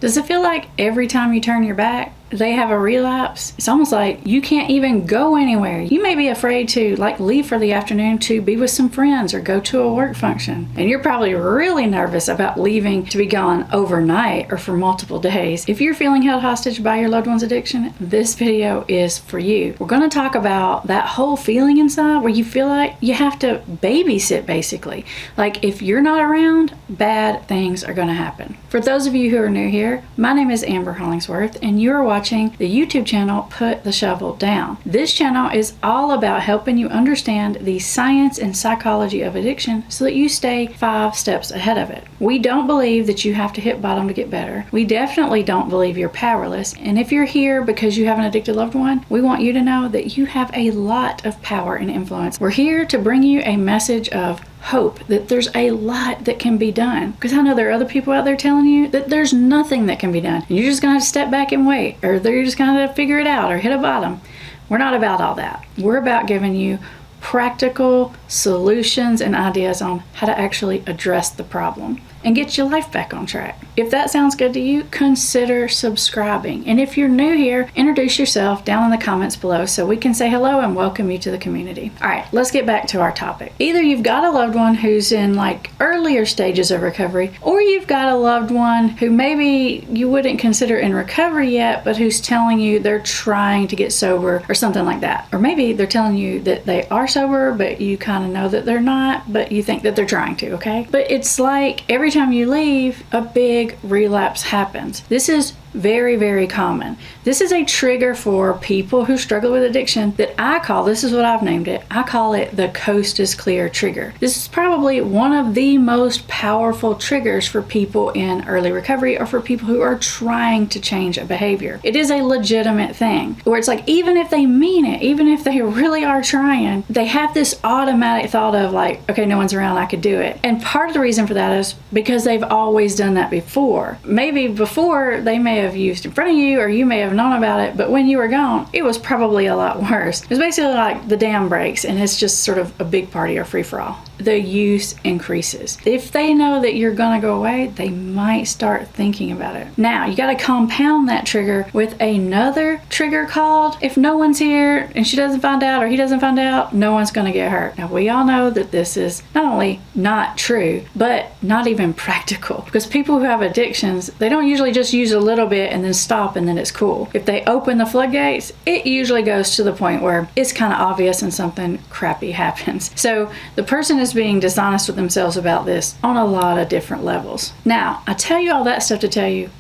Does it feel like every time you turn your back, they have a relapse? It's almost like you can't even go anywhere. You may be afraid to leave for the afternoon to be with some friends or go to a work function. And you're probably really nervous about leaving to be gone overnight or for multiple days. If you're feeling held hostage by your loved one's addiction, this video is for you. We're going to talk about that whole feeling inside where you feel like you have to babysit, basically. Like if you're not around, bad things are going to happen. For those of you who are new here, my name is Amber Hollingsworth and you're watching the YouTube channel Put the Shovel Down. This channel is all about helping you understand the science and psychology of addiction so that you stay 5 steps ahead of it. We don't believe that you have to hit bottom to get better. We definitely don't believe you're powerless. And if you're here because you have an addicted loved one, we want you to know that you have a lot of power and influence. We're here to bring you a message of hope, that there's a lot that can be done. Because I know there are other people out there telling you that there's nothing that can be done. You're just going to have to step back and wait, or you're just going to have to figure it out or hit a bottom. We're not about all that. We're about giving you practical solutions and ideas on how to actually address the problem and get your life back on track. If that sounds good to you, consider subscribing. And if you're new here, introduce yourself down in the comments below so we can say hello and welcome you to the community. All right, let's get back to our topic. Either you've got a loved one who's in earlier stages of recovery, or you've got a loved one who maybe you wouldn't consider in recovery yet, but who's telling you they're trying to get sober or something like that. Or maybe they're telling you that they are sober, but you kind of know that they're not, but you think that they're trying to, okay? But it's like every time you leave, a big relapse happens. This is very, very common. This is a trigger for people who struggle with addiction that I call, this is what I've named it, I call it the coast is clear trigger. This is probably one of the most powerful triggers for people in early recovery or for people who are trying to change a behavior. It is a legitimate thing where it's like, even if they mean it, even if they really are trying, they have this automatic thought of okay, no one's around, I could do it. And part of the reason for that is because they've always done that before. Maybe before they may have used in front of you or you may have known about it, but when you were gone, it was probably a lot worse. It was basically like the dam breaks and it's just sort of a big party or free-for-all. The use increases. If they know that you're gonna go away, they might start thinking about it. Now, you gotta compound that trigger with another trigger called, if no one's here and she doesn't find out or he doesn't find out, no one's gonna get hurt. Now, we all know that this is not only not true, but not even practical. Because people who have addictions, they don't usually just use a little bit and then stop and then it's cool. If they open the floodgates, it usually goes to the point where it's kind of obvious and something crappy happens. So the person is being dishonest with themselves about this on a lot of different levels. Now, I tell you all that stuff to tell you,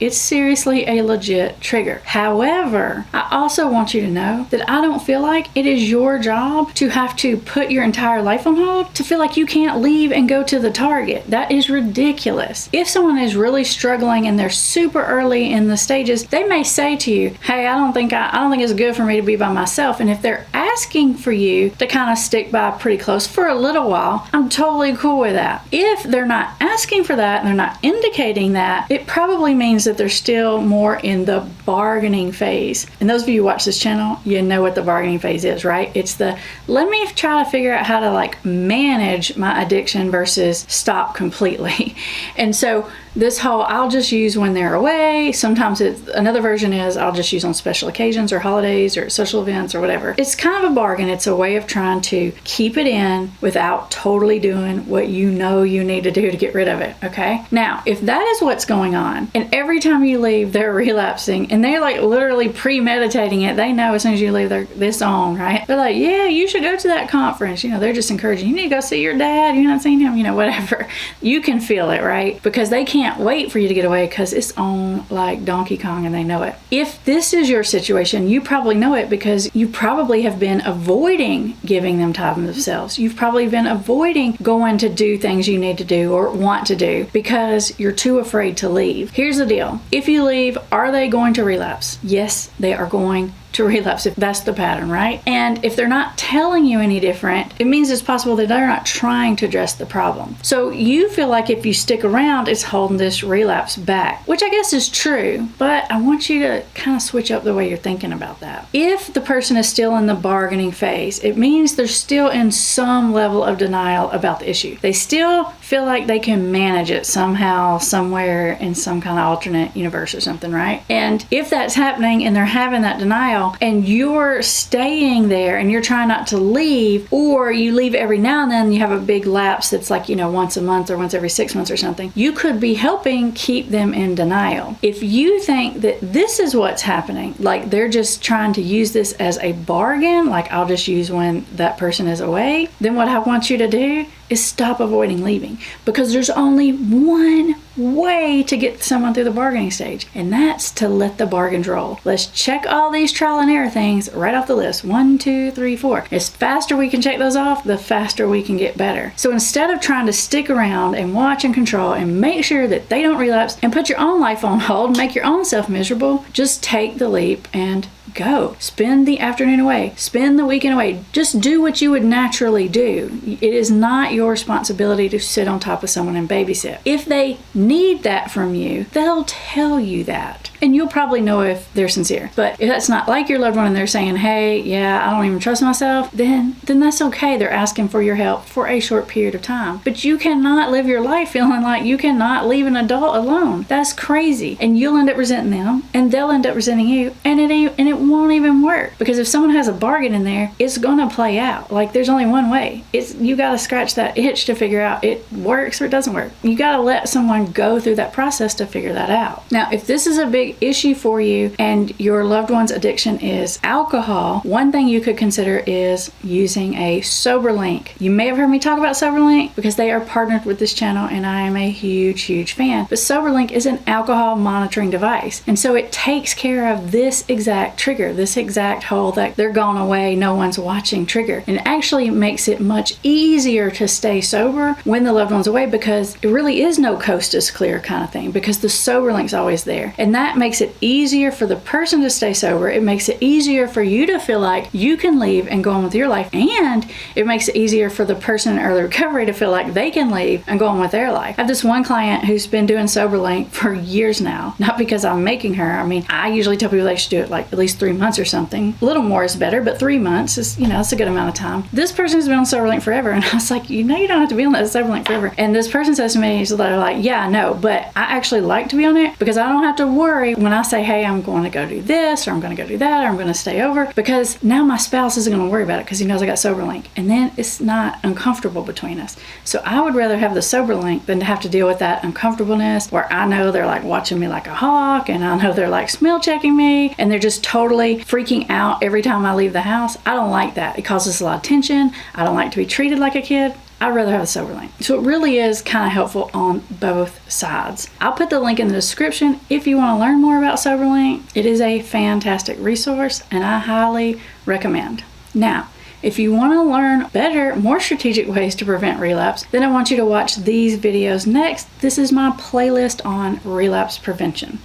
it's seriously a legit trigger. However, I also want you to know that I don't feel like it is your job to have to put your entire life on hold to feel like you can't leave and go to the target. That is ridiculous. If someone is really struggling and they're super early in the stages, they may say to you, hey, I don't think it's good for me to be by myself. And if they're asking for you to kind of stick by pretty close for a little while, I'm totally cool with that. If they're not asking for that and they're not indicating that, it probably means that they're still more in the bargaining phase. And those of you who watch this channel, you know what the bargaining phase is, right? It's the, let me try to figure out how to manage my addiction versus stop completely. And so this whole, I'll just use when they're away. Sometimes another version is I'll just use on special occasions or holidays or social events or whatever. It's kind of a bargain. It's a way of trying to keep it in without totally doing what you know you need to do to get rid of it, okay? Now, if that is what's going on, and every time you leave, they're relapsing, and they're literally premeditating it. They know as soon as you leave, this on, right? They're like, yeah, you should go to that conference. They're just encouraging, you need to go see your dad. You're not seeing him, whatever. You can feel it, right? Because they can't wait for you to get away because it's on like Donkey Kong and they know it. If this is your situation, you probably know it because you probably have been avoiding giving them time to themselves. You've probably been avoiding going to do things you need to do or want to do because you're too afraid to leave. Here's the deal. If you leave, are they going to relapse? Yes, they are going to relapse if that's the pattern, right? And if they're not telling you any different, it means it's possible that they're not trying to address the problem. So you feel like if you stick around, it's holding this relapse back, which I guess is true, but I want you to kind of switch up the way you're thinking about that. If the person is still in the bargaining phase, it means they're still in some level of denial about the issue. They still feel like they can manage it somehow, somewhere in some kind of alternate universe or something, right? And if that's happening and they're having that denial and you're staying there and you're trying not to leave, or you leave every now and then, you have a big lapse that's like, once a month or once every 6 months or something, you could be helping keep them in denial. If you think that this is what's happening, like they're just trying to use this as a bargain, like I'll just use when that person is away, then what I want you to do is stop avoiding leaving, because there's only one way to get someone through the bargaining stage, and that's to let the bargains roll. Let's check all these trial and error things right off the list. 1, 2, 3, 4. As faster we can check those off, the faster we can get better. So instead of trying to stick around and watch and control and make sure that they don't relapse and put your own life on hold, make your own self miserable, just take the leap and go. Spend the afternoon away. Spend the weekend away. Just do what you would naturally do. It is not your responsibility to sit on top of someone and babysit. If they need that from you, they'll tell you that. And you'll probably know if they're sincere. But if that's not like your loved one and they're saying, hey, yeah, I don't even trust myself, then that's okay. They're asking for your help for a short period of time. But you cannot live your life feeling like you cannot leave an adult alone. That's crazy. And you'll end up resenting them, and they'll end up resenting you, and it won't even work. Because if someone has a bargain in there, it's gonna play out. Like there's only one way. You gotta scratch that itch to figure out it works or it doesn't work. You gotta let someone go through that process to figure that out. Now, if this is a big issue for you and your loved one's addiction is alcohol, one thing you could consider is using a Soberlink. You may have heard me talk about Soberlink because they are partnered with this channel and I am a huge fan. But Soberlink is an alcohol monitoring device, and so it takes care of this exact trigger, this exact whole that they're gone away, no one's watching trigger, and it actually makes it much easier to stay sober when the loved one's away, because it really is no coast is clear kind of thing, because the Soberlink's always there, and that makes it easier for the person to stay sober. It makes it easier for you to feel like you can leave and go on with your life, and it makes it easier for the person in early recovery to feel like they can leave and go on with their life. I have this one client who's been doing Soberlink for years now, not because I'm making her. I mean, I usually tell people they should do it like at least 3 months or something. A little more is better, but 3 months is, it's a good amount of time. This person's been on Soberlink forever, and I was like, you don't have to be on that Soberlink forever. And this person says to me, he's like, yeah, I know, but I actually like to be on it because I don't have to worry when I say, hey, I'm going to go do this, or I'm going to go do that, or I'm going to stay over, because now my spouse isn't going to worry about it because he knows I got Soberlink, and then it's not uncomfortable between us. So I would rather have the Soberlink than to have to deal with that uncomfortableness where I know they're like watching me like a hawk, and I know they're like smell checking me, and they're just totally freaking out every time I leave the house. I don't like that. It causes a lot of tension. I don't like to be treated like a kid. I'd rather have a Soberlink. So it really is kind of helpful on both sides. I'll put the link in the description if you want to learn more about Soberlink. It is a fantastic resource and I highly recommend. Now, if you want to learn better, more strategic ways to prevent relapse, then I want you to watch these videos next. This is my playlist on relapse prevention.